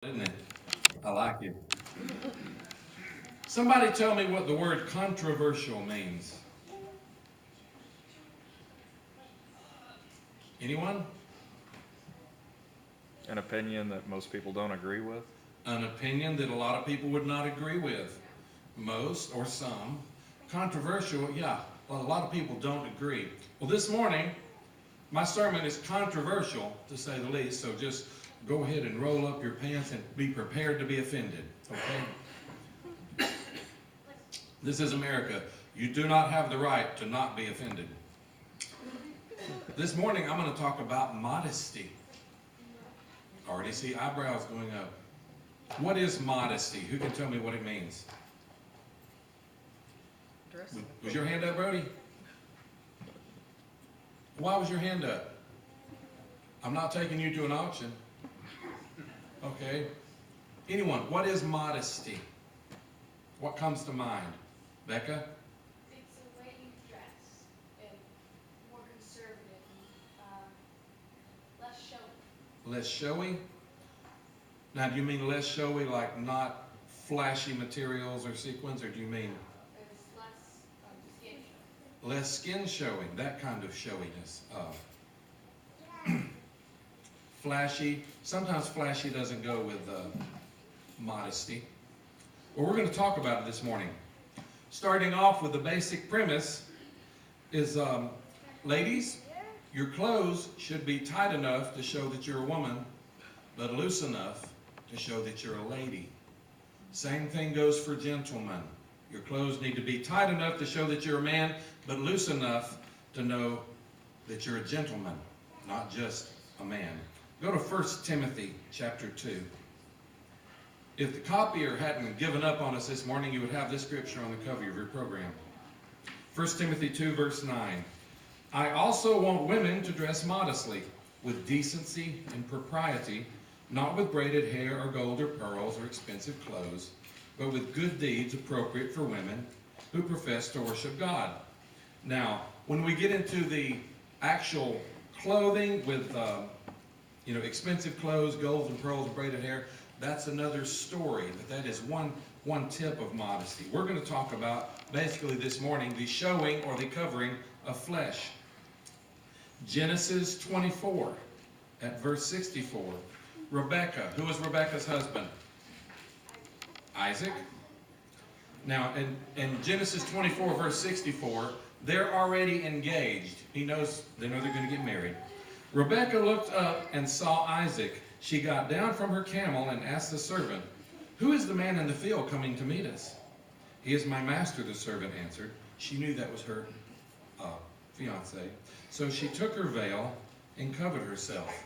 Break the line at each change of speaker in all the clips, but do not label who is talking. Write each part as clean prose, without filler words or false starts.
Isn't it? I like it. Somebody tell me what the word controversial means. Anyone?
An opinion that most people don't agree with.
An opinion that a lot of people would not agree with. Most or some. Controversial, yeah. Well, a lot of people don't agree. Well, this morning, my sermon is controversial, to say the least, so just go ahead and roll up your pants and be prepared to be offended, okay? This is America. You do not have the right to not be offended. This morning, I'm going to talk about modesty. Already see eyebrows going up. What is modesty? Who can tell me what it means? Was your hand up, Brody? Why was your hand up? I'm not taking you to an auction. Okay. Anyone, what is modesty? What comes to mind? Becca?
It's the way you dress and more conservative, less showy.
Less showy? Now, do you mean less showy, like not flashy materials or sequins, or do you mean
There's less skin show.
less skin showing, that kind of showiness? Flashy. Sometimes flashy doesn't go with modesty. Well, we're going to talk about it this morning. Starting off with the basic premise is, ladies, your clothes should be tight enough to show that you're a woman, but loose enough to show that you're a lady. Same thing goes for gentlemen. Your clothes need to be tight enough to show that you're a man, but loose enough to know that you're a gentleman, not just a man. Go to 1 Timothy chapter 2. If the copier hadn't given up on us this morning, you would have this scripture on the cover of your program. 1 Timothy 2, verse 9. I also want women to dress modestly, with decency and propriety, not with braided hair or gold or pearls or expensive clothes, but with good deeds appropriate for women who profess to worship God. Now, when we get into the actual clothing with expensive clothes, gold and pearls and braided hair, that's another story, but that is one tip of modesty. We're going to talk about, basically this morning, the showing or the covering of flesh. Genesis 24 at verse 64. Rebekah, who was Rebekah's husband? Isaac. Now, in Genesis 24 verse 64, they're already engaged. They know they're going to get married. Rebekah looked up and saw Isaac. She got down from her camel and asked the servant, "Who is the man in the field coming to meet us?" "He is my master," the servant answered. She knew that was her fiance. So she took her veil and covered herself.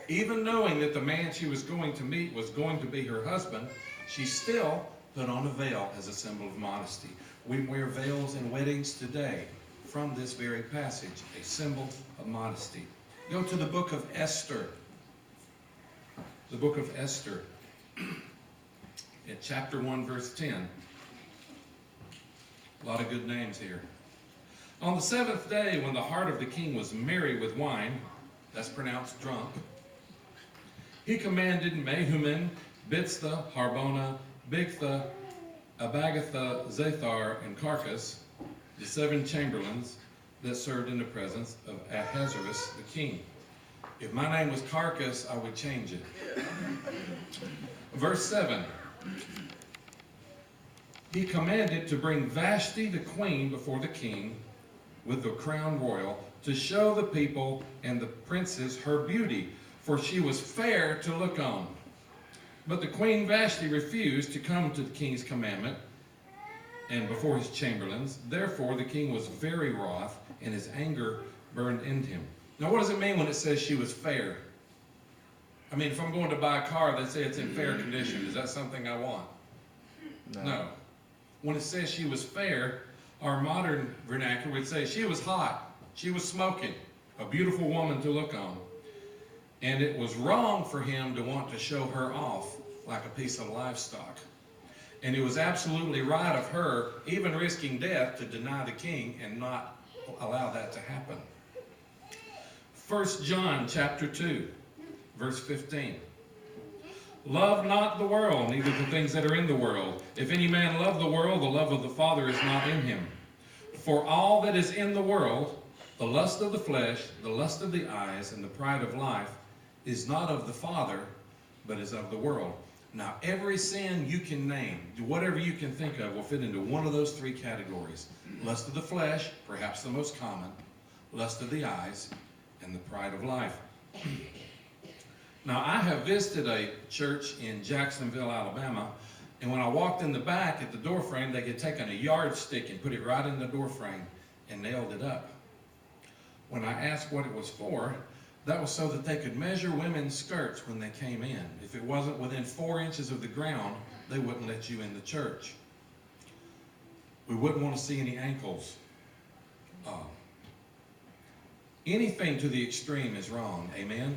Even knowing that the man she was going to meet was going to be her husband, she still put on a veil as a symbol of modesty. We wear veils in weddings today from this very passage, a symbol of modesty. Go to the book of Esther. The book of Esther, at chapter 1, verse 10. A lot of good names here. On the seventh day, when the heart of the king was merry with wine, that's pronounced drunk, he commanded Mehuman, Biztha, Harbona, Bigtha, Abagatha, Zathar, and Carcass, the 7 chamberlains that served in the presence of Ahasuerus the king. If my name was Carcass, I would change it. Verse 7. He commanded to bring Vashti the queen before the king with the crown royal, to show the people and the princes her beauty, for she was fair to look on. But the queen Vashti refused to come to the king's commandment and before his chamberlains. Therefore the king was very wroth, and his anger burned in him. Now, what does it mean when it says she was fair? I mean, if I'm going to buy a car, they say it's in fair condition. Is that something I want? No. When it says she was fair, our modern vernacular would say she was hot. She was smoking. A beautiful woman to look on. And it was wrong for him to want to show her off like a piece of livestock. And it was absolutely right of her, even risking death, to deny the king and not allow that to happen. 1 John chapter 2, verse 15. Love not the world, neither the things that are in the world. If any man love the world, the love of the Father is not in him. For all that is in the world, the lust of the flesh, the lust of the eyes, and the pride of life, is not of the Father, but is of the world. Now, every sin you can name, whatever you can think of, will fit into one of those three categories. Lust of the flesh, perhaps the most common, lust of the eyes, and the pride of life. Now, I have visited a church in Jacksonville, Alabama, and when I walked in the back at the door frame, they had taken a yardstick and put it right in the door frame and nailed it up. When I asked what it was for, that was so that they could measure women's skirts when they came in. If it wasn't within 4 inches of the ground, they wouldn't let you in the church. We wouldn't want to see any ankles. Anything to the extreme is wrong, amen?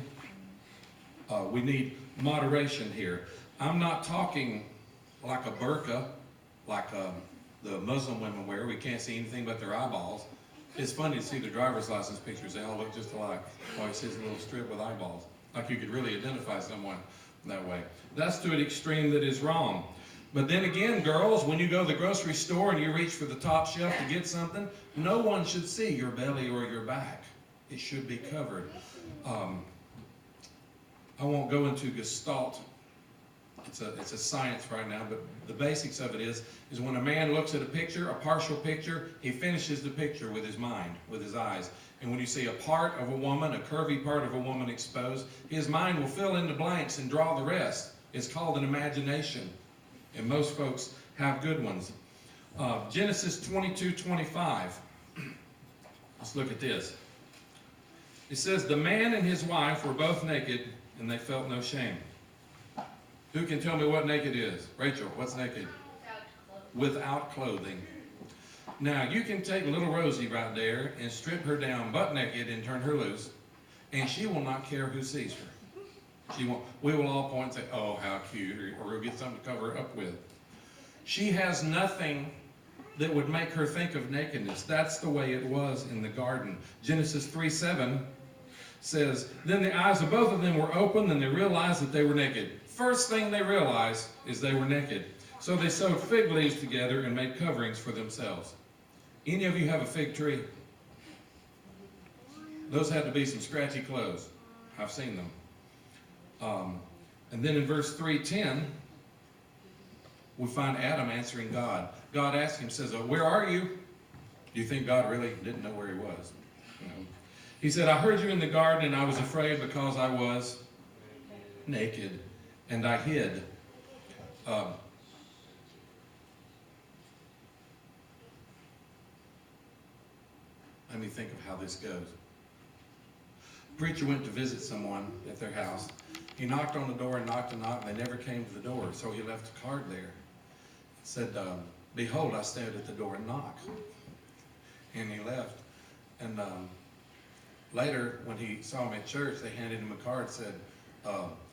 We need moderation here. I'm not talking like a burqa, like the Muslim women wear. We can't see anything but their eyeballs. It's funny to see the driver's license pictures. They all look just alike. All you see is a little strip with eyeballs. Like you could really identify someone that way. That's to an extreme that is wrong. But then again, girls, when you go to the grocery store and you reach for the top shelf to get something, no one should see your belly or your back. It should be covered. I won't go into Gestalt. It's a science right now, but the basics of it is when a man looks at a picture, a partial picture, he finishes the picture with his mind, with his eyes. And when you see a part of a woman, a curvy part of a woman exposed, his mind will fill in the blanks and draw the rest. It's called an imagination. And most folks have good ones. Genesis 22:25. Let's look at this. It says, the man and his wife were both naked, and they felt no shame. Who can tell me what naked is? Rachel, what's naked? Without clothing. Now, you can take little Rosie right there and strip her down butt naked and turn her loose, and she will not care who sees her. She won't. We will all point and say, oh, how cute, or we'll get something to cover her up with. She has nothing that would make her think of nakedness. That's the way it was in the garden. Genesis 3:7 says, then the eyes of both of them were opened, and they realized that they were naked. First thing they realized is they were naked. So they sewed fig leaves together and made coverings for themselves. Any of you have a fig tree? Those had to be some scratchy clothes. I've seen them. And then in verse 3:10, we find Adam answering God. God asked him, says, where are you? Do you think God really didn't know where he was? No. He said, I heard you in the garden, and I was afraid because I was naked, and I hid. Let me think of how this goes. Preacher went to visit someone at their house. He knocked on the door and knocked and knocked, and they never came to the door, so he left a card there. It said, behold, I stand at the door and knock. And he left. And later, when he saw him at church, they handed him a card that said,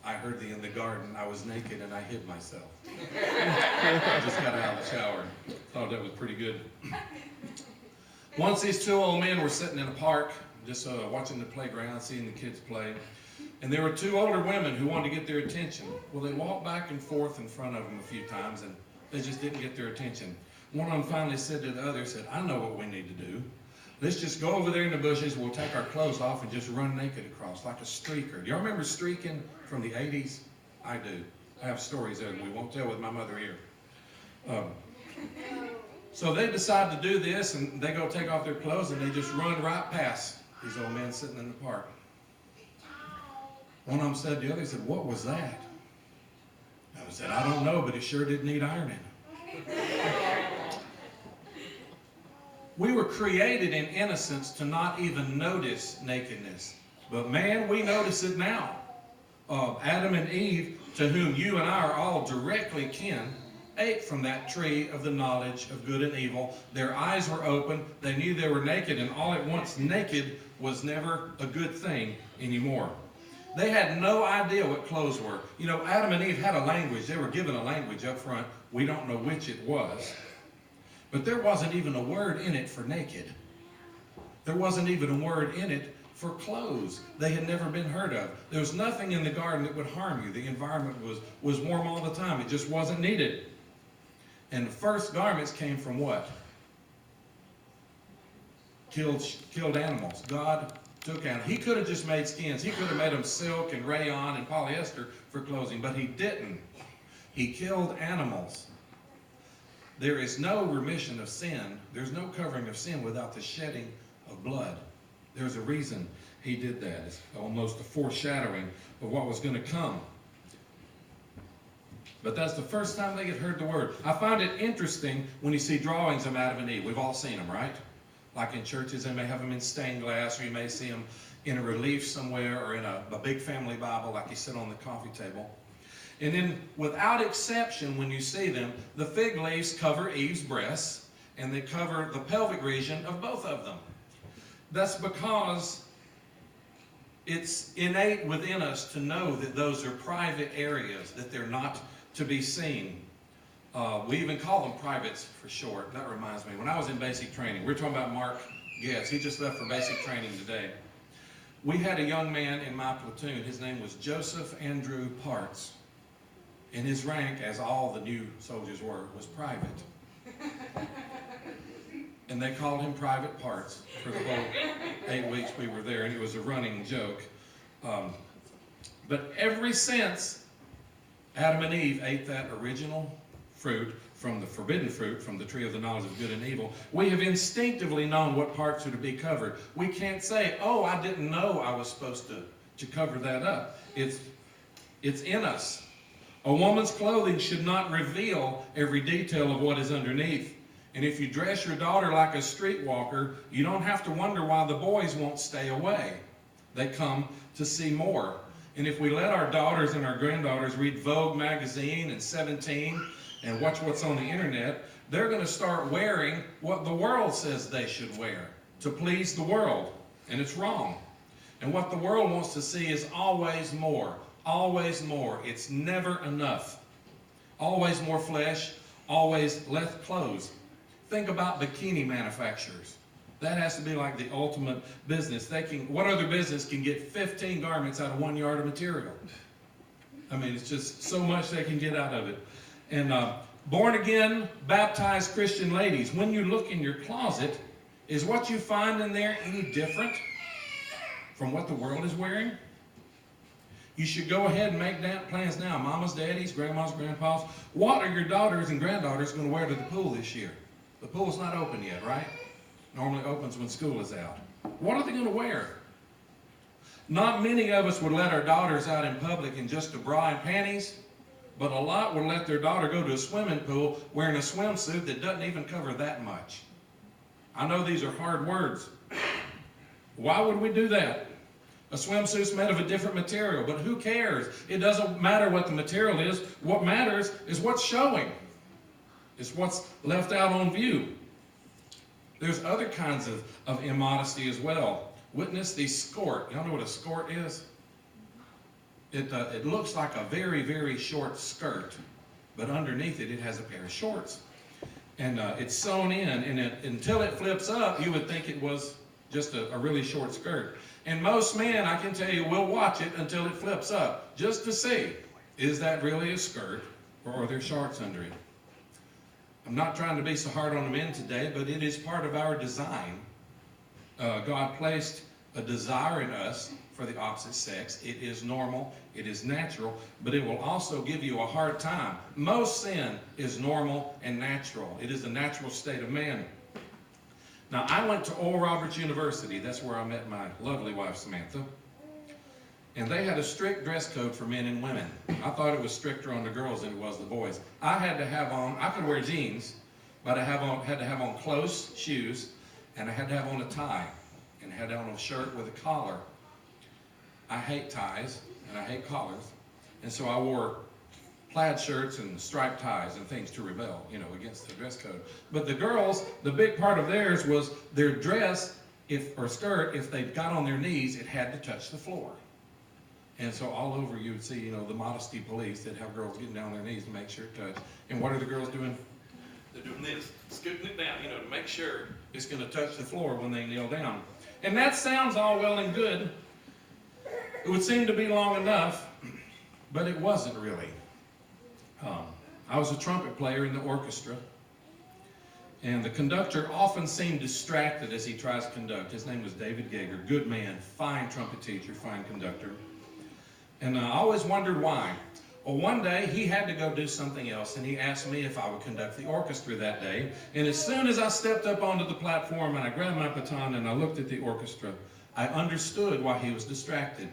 I heard thee in the garden. I was naked and I hid myself. I just got out of the shower. Thought that was pretty good. Once these two old men were sitting in a park, just watching the playground, seeing the kids play. And there were two older women who wanted to get their attention. Well, they walked back and forth in front of them a few times, and they just didn't get their attention. One of them finally said to the other, said, I know what we need to do. Let's just go over there in the bushes, we'll take our clothes off and just run naked across, like a streaker. Do y'all remember streaking from the 80s? I do. I have stories that we won't tell with my mother here. So they decide to do this, and they go take off their clothes, and they just run right past these old men sitting in the park. One of them said to the other, he said, what was that? The other said, I don't know, but it sure did need ironing. We were created in innocence to not even notice nakedness. But man, we notice it now. Adam and Eve, to whom you and I are all directly kin, ate from that tree of the knowledge of good and evil. Their eyes were open. They knew they were naked, and all at once naked was never a good thing anymore. They had no idea what clothes were. You know, Adam and Eve had a language. They were given a language up front. We don't know which it was. But there wasn't even a word in it for naked. There wasn't even a word in it for clothes they had never been heard of. There was nothing in the garden that would harm you. The environment was warm all the time. It just wasn't needed. And the first garments came from what? Killed animals. God took animals. He could have just made skins. He could have made them silk and rayon and polyester for clothing, but he didn't. He killed animals. There is no remission of sin. There's no covering of sin without the shedding of blood. There's a reason he did that. It's almost a foreshadowing of what was going to come. But that's the first time they had heard the word. I find it interesting when you see drawings of Adam and Eve. We've all seen them, right? Like in churches, they may have them in stained glass, or you may see them in a relief somewhere, or in a big family Bible like you sit on the coffee table. And then, without exception, when you see them, the fig leaves cover Eve's breasts, and they cover the pelvic region of both of them. That's because it's innate within us to know that those are private areas, that they're not to be seen. We even call them privates for short. That reminds me, when I was in basic training, we were talking about Mark Getz. He just left for basic training today. We had a young man in my platoon. His name was Joseph Andrew Parts. And his rank, as all the new soldiers were, was private. And they called him Private Parts for the whole 8 weeks we were there, and it was a running joke. But ever since Adam and Eve ate that original fruit from the forbidden fruit, from the tree of the knowledge of good and evil, we have instinctively known what parts are to be covered. We can't say, oh, I didn't know I was supposed to cover that up. It's in us. A woman's clothing should not reveal every detail of what is underneath. And if you dress your daughter like a streetwalker, you don't have to wonder why the boys won't stay away. They come to see more. And if we let our daughters and our granddaughters read Vogue magazine and 17 and watch what's on the internet, they're going to start wearing what the world says they should wear to please the world. And it's wrong. And what the world wants to see is always more. Always more. It's never enough. Always more flesh, always less clothes. Think about bikini manufacturers. That has to be like the ultimate business. What other business can get 15 garments out of 1 yard of material? I mean, it's just so much they can get out of it. And born again, baptized Christian ladies, when you look in your closet, is what you find in there any different from what the world is wearing? You should go ahead and make plans now. Mamas, daddies, grandmas, grandpas. What are your daughters and granddaughters going to wear to the pool this year? The pool's not open yet, right? Normally opens when school is out. What are they going to wear? Not many of us would let our daughters out in public in just a bra and panties, but a lot would let their daughter go to a swimming pool wearing a swimsuit that doesn't even cover that much. I know these are hard words. Why would we do that? A swimsuit's made of a different material, but who cares? It doesn't matter what the material is. What matters is what's showing. It's what's left out on view. There's other kinds of immodesty as well. Witness the skirt. Y'all know what a skirt is? It looks like a very, very short skirt, but underneath it, it has a pair of shorts. And it's sewn in, and until it flips up, you would think it was just a really short skirt. And most men, I can tell you, will watch it until it flips up, just to see, is that really a skirt, or are there shorts under it? I'm not trying to be so hard on the men today, but it is part of our design. God placed a desire in us for the opposite sex. It is normal, it is natural, but it will also give you a hard time. Most sin is normal and natural. It is the natural state of man. Now, I went to Oral Roberts University. That's where I met my lovely wife, Samantha. And they had a strict dress code for men and women. I thought it was stricter on the girls than it was the boys. I had to have on, I could wear jeans, but I had to have on close shoes, and I had to have on a tie, and I had to have on a shirt with a collar. I hate ties, and I hate collars, and so I wore plaid shirts and striped ties and things to rebel, against the dress code. But the girls, the big part of theirs was their dress, or skirt, if they got on their knees, it had to touch the floor. And so all over you would see, the modesty police that have girls getting down on their knees to make sure it touched. And what are the girls doing? They're doing this, scooting it down, to make sure it's going to touch the floor when they kneel down. And that sounds all well and good. It would seem to be long enough, but it wasn't really. I was a trumpet player in the orchestra, and the conductor often seemed distracted as he tries to conduct. His name was David Gager, good man, fine trumpet teacher, fine conductor. And I always wondered why. Well, one day he had to go do something else, and he asked me if I would conduct the orchestra that day. And as soon as I stepped up onto the platform and I grabbed my baton and I looked at the orchestra, I understood why he was distracted.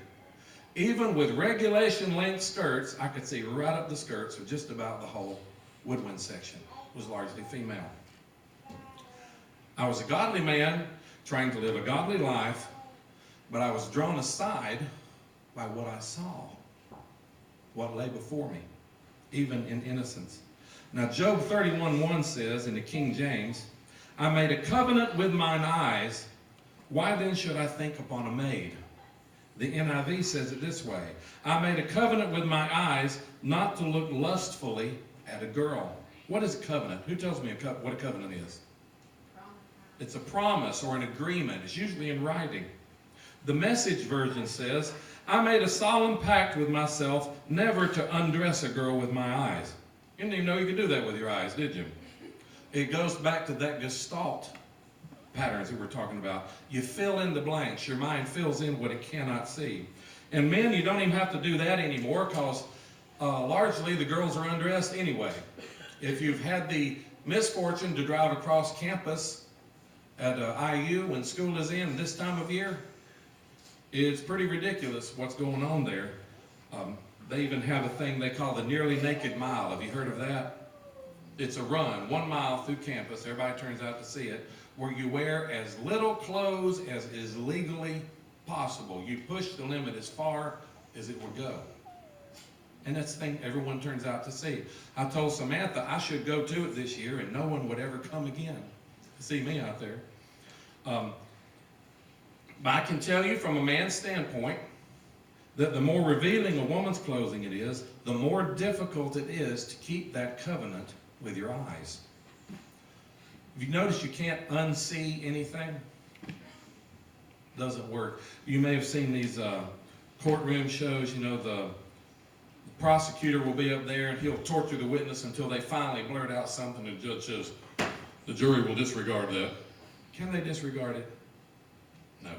Even with regulation length skirts, I could see right up the skirts of just about the whole woodwind section. It was largely female. I was a godly man trying to live a godly life, but I was drawn aside by what I saw, what lay before me, even in innocence. Now, Job 31:1 says in the King James, I made a covenant with mine eyes. Why then should I think upon a maid? The NIV says it this way, I made a covenant with my eyes not to look lustfully at a girl. What is a covenant? Who tells me what a covenant is? It's a promise or an agreement. It's usually in writing. The Message version says, I made a solemn pact with myself never to undress a girl with my eyes. You didn't even know you could do that with your eyes, did you? It goes back to that Gestalt patterns that we're talking about. You fill in the blanks. Your mind fills in what it cannot see. And men, you don't even have to do that anymore because largely the girls are undressed anyway. If you've had the misfortune to drive across campus at IU when school is in this time of year, it's pretty ridiculous what's going on there. They even have a thing they call the nearly naked mile. Have you heard of that? It's a run, 1 mile through campus. Everybody turns out to see it, where you wear as little clothes as is legally possible. You push the limit as far as it will go. And that's the thing everyone turns out to see. I told Samantha I should go to it this year and no one would ever come again to see me out there. But I can tell you from a man's standpoint that the more revealing a woman's clothing it is, the more difficult it is to keep that covenant with your eyes. Have you noticed you can't unsee anything? Doesn't work. You may have seen these courtroom shows, you know, the prosecutor will be up there and he'll torture the witness until they finally blurt out something and the judge says, the jury will disregard that. Can they disregard it? No.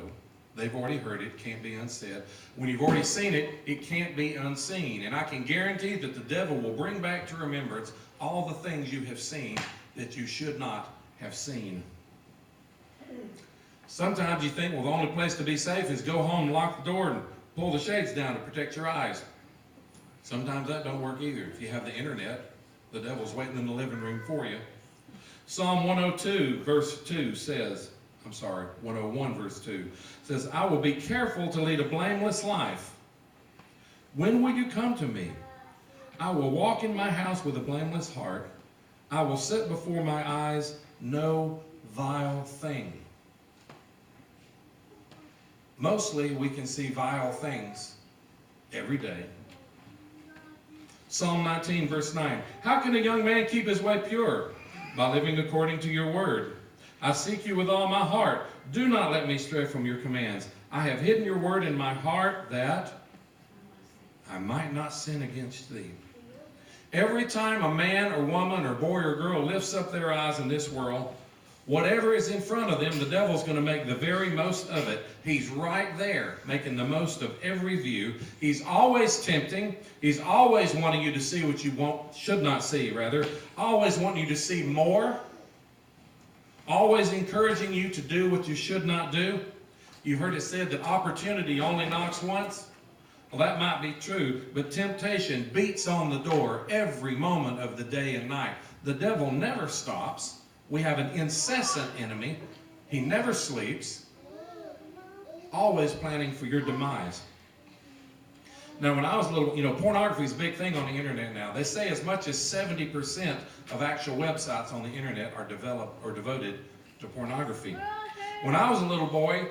They've already heard it, can't be unsaid. When you've already seen it, it can't be unseen. And I can guarantee that the devil will bring back to remembrance all the things you have seen that you should not have seen. Sometimes you think, well, the only place to be safe is go home, lock the door, and pull the shades down to protect your eyes. Sometimes that don't work either. If you have the internet, the devil's waiting in the living room for you. Psalm 102 verse 2 says, 101 verse 2 says, I will be careful to lead a blameless life. When will you come to me? I will walk in my house with a blameless heart. I will set before my eyes no vile thing. Mostly we can see vile things every day. Psalm 19 verse 9. How can a young man keep his way pure? By living according to your word. I seek you with all my heart. Do not let me stray from your commands. I have hidden your word in my heart that I might not sin against thee. Every time a man or woman or boy or girl lifts up their eyes in this world, whatever is in front of them, the devil's going to make the very most of it. He's right there making the most of every view. He's always tempting. He's always wanting you to see what you should not see, rather. Always wanting you to see more. Always encouraging you to do what you should not do. You heard it said that opportunity only knocks once. Well, that might be true, but temptation beats on the door every moment of the day and night. The devil never stops. We have an incessant enemy. He never sleeps, always planning for your demise. Now, when I was little, pornography is a big thing on the internet now. They say as much as 70% of actual websites on the internet are developed or devoted to pornography. When I was a little boy,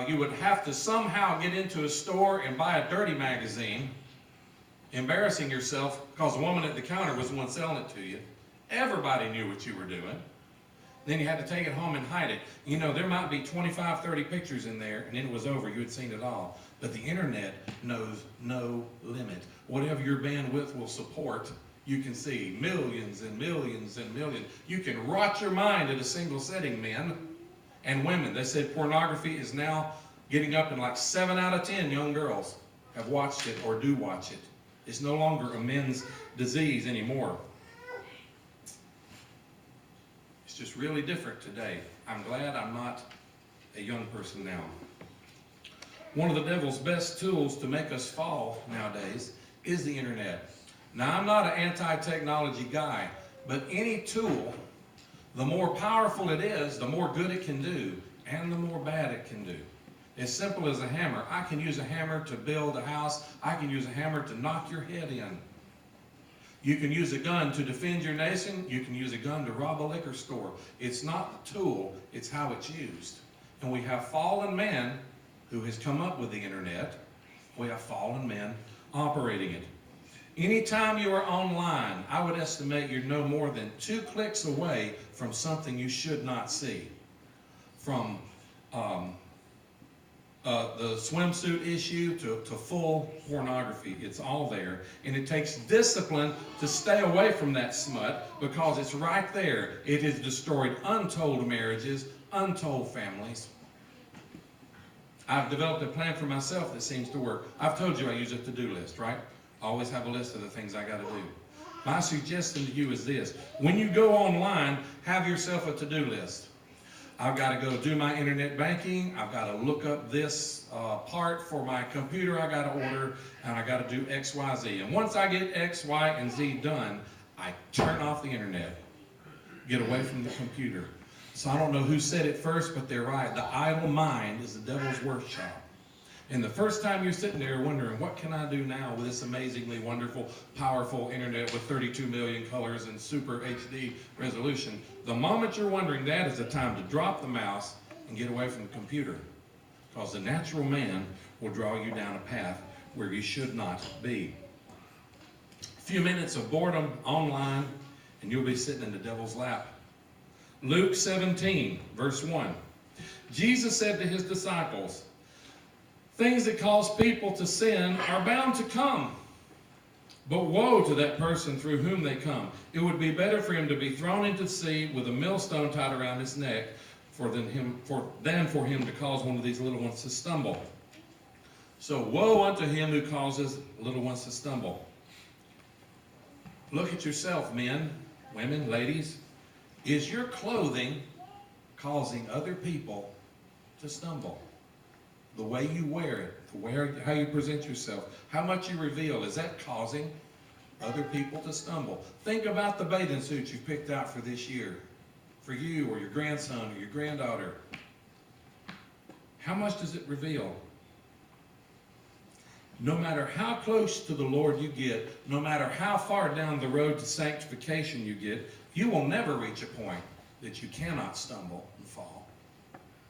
you would have to somehow get into a store and buy a dirty magazine, embarrassing yourself because the woman at the counter was the one selling it to you. Everybody knew what you were doing. Then you had to take it home and hide it. You know, there might be 25, 30 pictures in there, and then it was over. You had seen it all. But the internet knows no limit. Whatever your bandwidth will support, you can see millions and millions and millions. You can rot your mind at a single setting, men and women. They said pornography is now getting up in like 7 out of 10 young girls have watched it or do watch it. It's no longer a men's disease anymore. It's just really different today. I'm glad I'm not a young person now. One of the devil's best tools to make us fall nowadays is the internet. Now, I'm not an anti-technology guy, but any tool, the more powerful it is, the more good it can do, and the more bad it can do. As simple as a hammer. I can use a hammer to build a house. I can use a hammer to knock your head in. You can use a gun to defend your nation. You can use a gun to rob a liquor store. It's not the tool, it's how it's used. And we have fallen man who has come up with the internet. We have fallen men operating it. Anytime you are online, I would estimate you're no more than 2 clicks away from something you should not see. From the swimsuit issue to full pornography. It's all there. And it takes discipline to stay away from that smut because it's right there. It has destroyed untold marriages, untold families. I've developed a plan for myself that seems to work. I've told you I use a to-do list, right? I always have a list of the things I got to do. My suggestion to you is this. When you go online, have yourself a to-do list. I've got to go do my internet banking. I've got to look up this part for my computer I got to order, and I got to do X, Y, Z. And once I get X, Y, and Z done, I turn off the internet. Get away from the computer. So I don't know who said it first, but they're right. The idle mind is the devil's workshop. And the first time you're sitting there wondering, what can I do now with this amazingly wonderful, powerful internet with 32 million colors and super HD resolution? The moment you're wondering that is the time to drop the mouse and get away from the computer. Because the natural man will draw you down a path where you should not be. A few minutes of boredom online, and you'll be sitting in the devil's lap. Luke 17, verse 1. Jesus said to his disciples, "Things that cause people to sin are bound to come. But woe to that person through whom they come. It would be better for him to be thrown into the sea with a millstone tied around his neck than for him to cause one of these little ones to stumble. So woe unto him who causes little ones to stumble." Look at yourself, men, women, ladies. Is your clothing causing other people to stumble? The way you wear it, how you present yourself, how much you reveal, is that causing other people to stumble? Think about the bathing suits you picked out for this year, for you or your grandson or your granddaughter. How much does it reveal? No matter how close to the Lord you get, no matter how far down the road to sanctification you get, you will never reach a point that you cannot stumble and fall.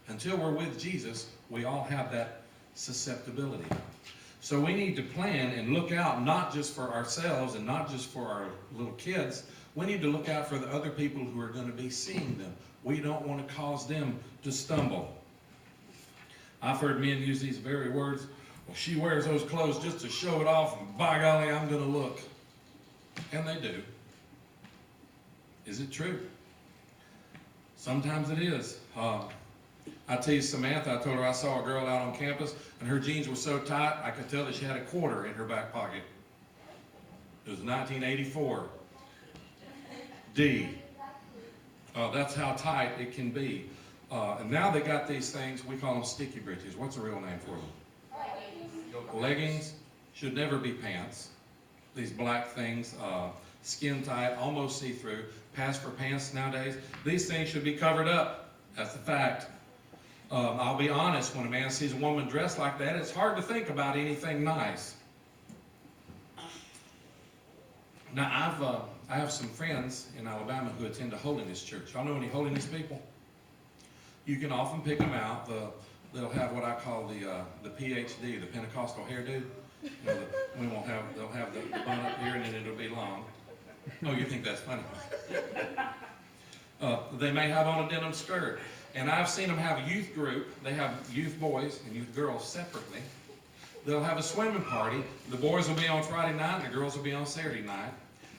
Until we're with Jesus, we all have that susceptibility. So we need to plan and look out not just for ourselves and not just for our little kids. We need to look out for the other people who are going to be seeing them. We don't want to cause them to stumble. I've heard men use these very words. Well, she wears those clothes just to show it off, and by golly, I'm going to look. And they do. Is it true? Sometimes it is. I teased Samantha. I told her I saw a girl out on campus, and her jeans were so tight, I could tell that she had a quarter in her back pocket. It was 1984. D. That's how tight it can be. And now they got these things, we call them sticky britches. What's the real name for them? Leggings. Should never be pants. These black things, skin tight, almost see-through. Pass for pants nowadays. These things should be covered up. That's the fact. I'll be honest, when a man sees a woman dressed like that, it's hard to think about anything nice. Now, I have some friends in Alabama who attend a holiness church. Y'all know any holiness people? You can often pick them out. They'll have what I call the PhD, the Pentecostal hairdo. You know, they'll have the bun up here and then it'll be long. Oh, you think that's funny? They may have on a denim skirt. And I've seen them have a youth group. They have youth boys and youth girls separately. They'll have a swimming party. The boys will be on Friday night and the girls will be on Saturday night.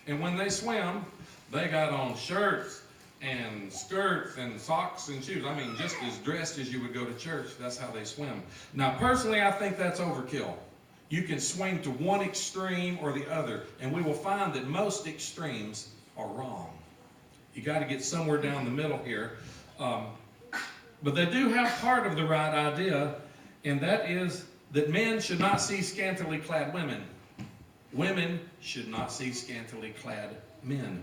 And when they swim, they got on shirts and skirts and socks and shoes. I mean, just as dressed as you would go to church. That's how they swim. Now, personally, I think that's overkill. You can swing to one extreme or the other, and we will find that most extremes are wrong. You got to get somewhere down the middle here. But they do have part of the right idea, and that is that men should not see scantily clad women. Women should not see scantily clad men.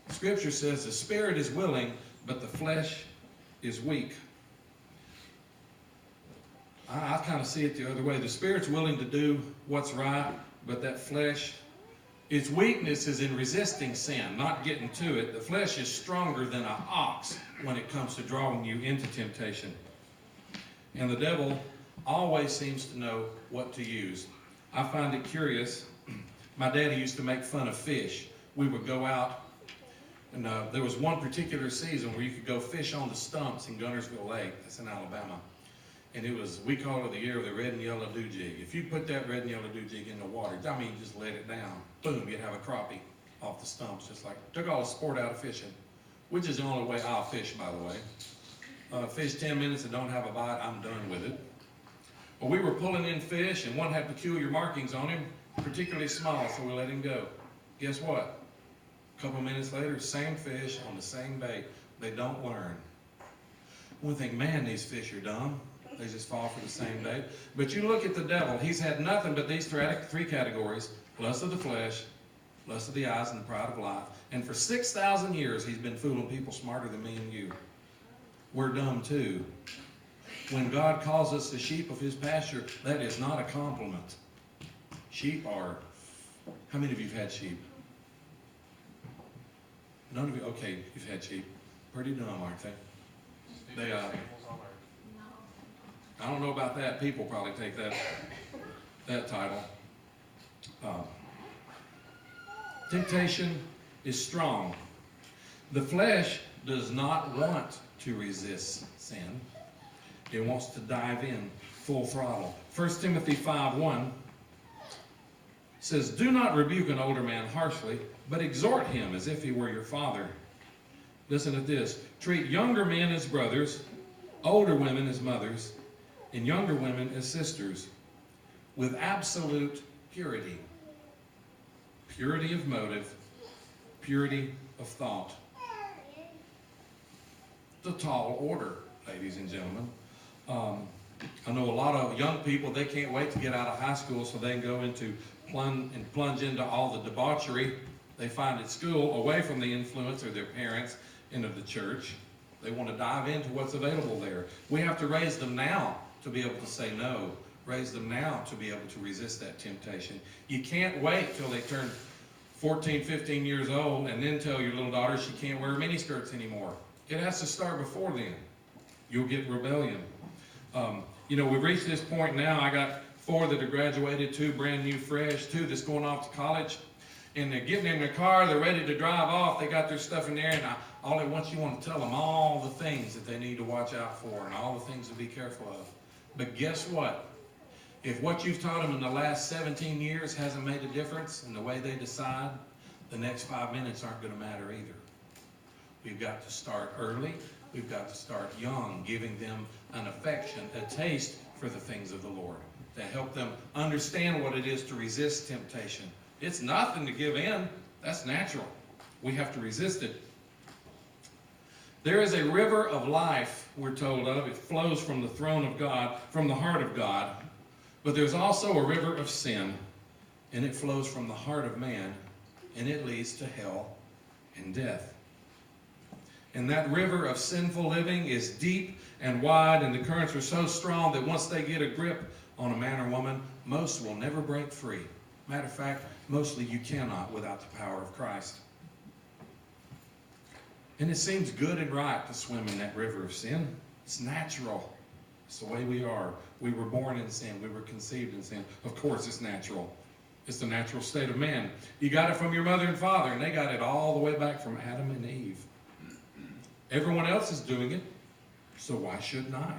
Scripture says the spirit is willing, but the flesh is weak. I kind of see it the other way. The spirit's willing to do what's right, but that flesh, its weakness is in resisting sin, not getting to it. The flesh is stronger than an ox when it comes to drawing you into temptation. And the devil always seems to know what to use. I find it curious. My daddy used to make fun of fish. We would go out, and there was one particular season where you could go fish on the stumps in Gunnersville Lake. That's in Alabama. And it was, we call it the year of the red and yellow doo-jig. If you put that red and yellow doo-jig in the water, I mean, just let it down. Boom, you'd have a crappie off the stumps, just like, took all the sport out of fishing, which is the only way I'll fish, by the way. Fish 10 minutes and don't have a bite, I'm done with it. Well, we were pulling in fish, and one had peculiar markings on him, particularly small, so we let him go. Guess what? A couple minutes later, same fish on the same bait. They don't learn. One thing, man, these fish are dumb. They just fall for the same bait. But you look at the devil, he's had nothing but these three categories: lust of the flesh, lust of the eyes, and the pride of life. And for 6,000 years, he's been fooling people smarter than me and you. We're dumb too. When God calls us the sheep of his pasture, that is not a compliment. Sheep are, how many of you have had sheep? None of you? Okay, you've had sheep. Pretty dumb, aren't they? They, I don't know about that. People probably take that title. Temptation is strong. The flesh does not want to resist sin. It wants to dive in full throttle. 1 Timothy 5:1 says, "Do not rebuke an older man harshly, but exhort him as if he were your father." Listen to this. "Treat younger men as brothers, older women as mothers, and younger women as sisters, with absolute purity." Purity of motive, purity of thought. It's a tall order, ladies and gentlemen. I know a lot of young people, they can't wait to get out of high school so they can go into plunge into all the debauchery they find at school, away from the influence of their parents and of the church. They want to dive into what's available there. We have to raise them now to be able to say no. Raise them now to be able to resist that temptation. You can't wait till they turn 14, 15 years old and then tell your little daughter she can't wear miniskirts anymore. It has to start before then. You'll get rebellion. We've reached this point now. I got 4 that are graduated, 2 brand new fresh, 2 that's going off to college. And they're getting in their car, they're ready to drive off, they got their stuff in there, and all at once you want to tell them all the things that they need to watch out for and all the things to be careful of. But guess what? If what you've taught them in the last 17 years hasn't made a difference in the way they decide, the next 5 minutes aren't going to matter either. We've got to start early. We've got to start young, giving them an affection, a taste for the things of the Lord, to help them understand what it is to resist temptation. It's nothing to give in. That's natural. We have to resist it. There is a river of life, we're told of. It flows from the throne of God, from the heart of God. But there's also a river of sin, and it flows from the heart of man, and it leads to hell and death. And that river of sinful living is deep and wide, and the currents are so strong that once they get a grip on a man or woman, most will never break free. Matter of fact, mostly you cannot without the power of Christ. And it seems good and right to swim in that river of sin. It's natural. It's the way we are. We were born in sin. We were conceived in sin. Of course, it's natural. It's the natural state of man. You got it from your mother and father, and they got it all the way back from Adam and Eve. Everyone else is doing it, so why shouldn't I?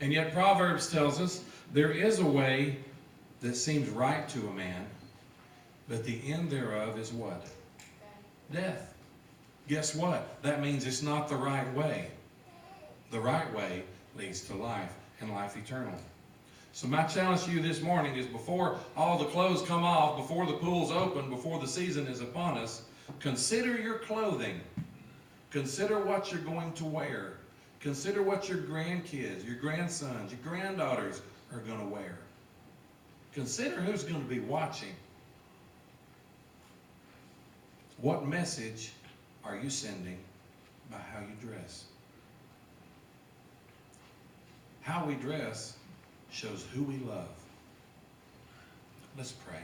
And yet Proverbs tells us there is a way that seems right to a man, but the end thereof is what? Death. Guess what? That means it's not the right way. The right way leads to life and life eternal. So my challenge to you this morning is, before all the clothes come off, before the pool's open, before the season is upon us, consider your clothing. Consider what you're going to wear. Consider what your grandkids, your grandsons, your granddaughters are going to wear. Consider who's going to be watching. What message are you sending by how you dress? How we dress shows who we love. Let's pray.